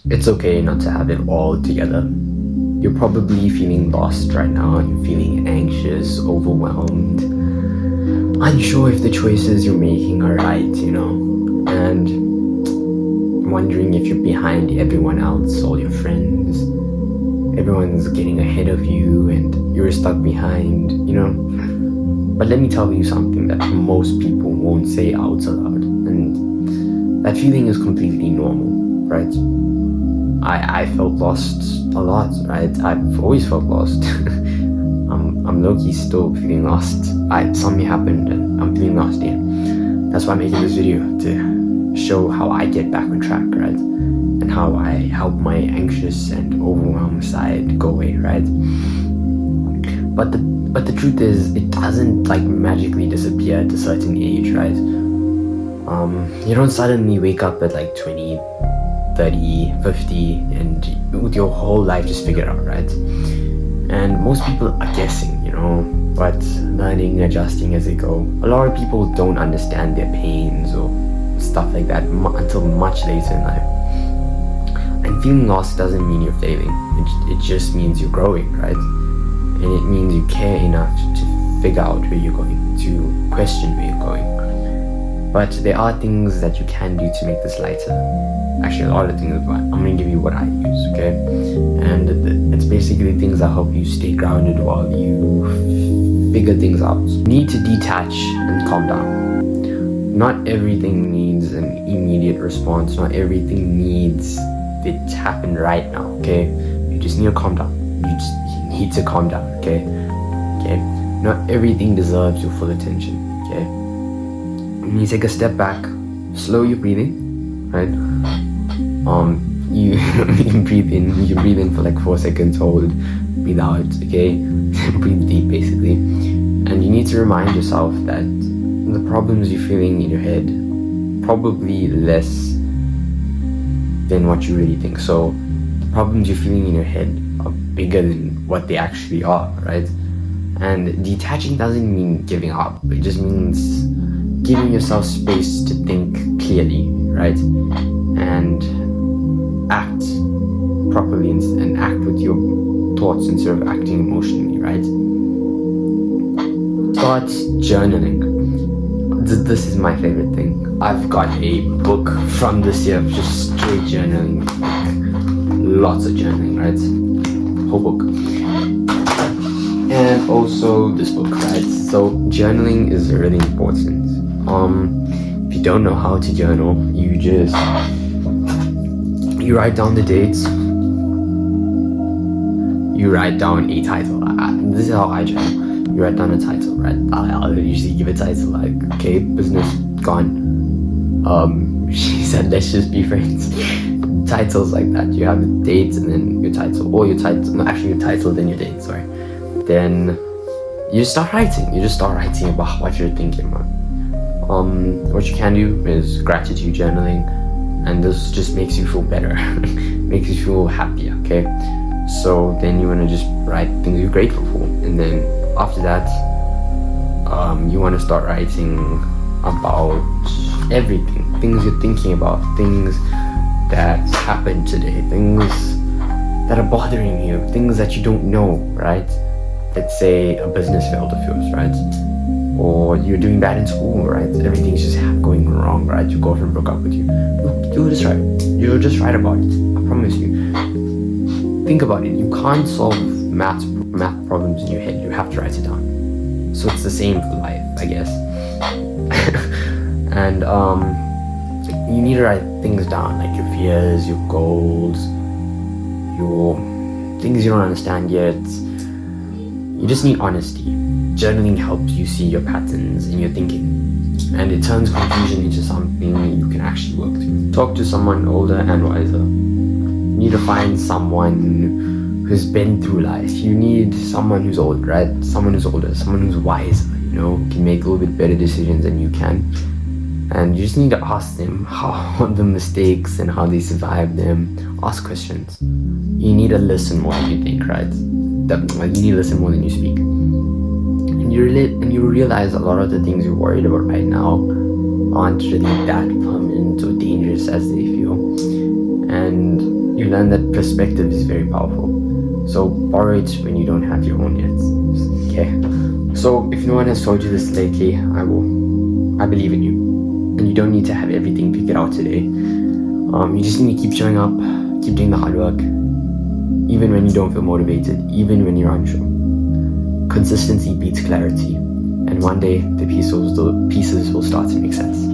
It's okay not to have it all together. You're probably feeling lost right now. You're feeling anxious, overwhelmed, unsure if the choices you're making are right, and wondering if you're behind everyone else, all your friends. Everyone's getting ahead of you and you're stuck behind. But let me tell you something that most people won't say out loud. And that feeling is completely normal, right? I felt lost a lot, right? I've always felt lost. I'm low-key still feeling lost. Something happened and I'm feeling lost again. That's why I'm making this video, to show how I get back on track, right? And how I help my anxious and overwhelmed side go away, right? But the truth is, it doesn't magically disappear at a certain age, right? You don't suddenly wake up at 20, 30, 50 and with your whole life just figured out, right? And most people are guessing, but learning, adjusting as they go. A lot of people don't understand their pains or stuff like that until much later in life. And feeling lost doesn't mean you're failing. It just means you're growing, right? And it means you care enough to figure out where you're going, to question where you're going. But there are things that you can do to make this lighter. Actually, a lot of things, but I'm going to give you what I use, okay? And it's basically things that help you stay grounded while you figure things out. You need to detach and calm down. Not everything needs an immediate response. Not everything needs it to happen right now, okay? You just need to calm down. You need to calm down, okay? Not everything deserves your full attention, okay? When you take a step back, slow your breathing, right? You can breathe in. You can breathe in for 4 seconds, hold, breathe out, okay? Breathe deep, basically. And you need to remind yourself that the problems you're feeling in your head probably less than what you really think. So the problems you're feeling in your head are bigger than what they actually are, right? And detaching doesn't mean giving up. It just means giving yourself space to think clearly, right? And act properly and act with your thoughts instead of acting emotionally, right? Start journaling. This is my favorite thing. I've got a book from this year of just straight journaling. Lots of journaling, right? Whole book. And also this book, right? So journaling is really important. If you don't know how to journal, you write down the dates. You write down a title. This is how I journal. You write down a title, right? I'll usually give a title okay, business gone. She said, let's just be friends. Titles like that. You have the dates and then your title, or your title. No, actually, your title then your date. Sorry. Then you start writing. You just start writing about what you're thinking about. What you can do is gratitude journaling, and this just makes you feel better, makes you feel happier. Okay. So then you want to just write things you're grateful for, and then after that, you want to start writing about everything, things you're thinking about, things that happened today, things that are bothering you, things that you don't know, right? Let's say a business failed of yours, right? Or you're doing bad in school, right? Everything's just going wrong, right? Your girlfriend broke up with you. You'll just write. You'll just write about it. I promise you. Think about it. You can't solve math problems in your head. You have to write it down. So it's the same for life, I guess. And you need to write things down, like your fears, your goals, your things you don't understand yet. You just need honesty. Journaling helps you see your patterns in your thinking, and it turns confusion into something you can actually work through. Talk to someone older and wiser. You need to find someone who's been through life. You need someone who's old, right? Someone who's older, someone who's wiser, can make a little bit better decisions than you can. And you just need to ask them how the mistakes and how they survived them. Ask questions. You need to listen more than you think, right? You need to listen more than you speak. And you realize a lot of the things you're worried about right now aren't really that permanent or dangerous as they feel. And you learn that perspective is very powerful. So borrow it when you don't have your own yet. Okay. So if no one has told you this lately, I believe in you. And you don't need to have everything figured out today. You just need to keep showing up, keep doing the hard work, even when you don't feel motivated, even when you're unsure. Consistency beats clarity, and one day the pieces will start to make sense.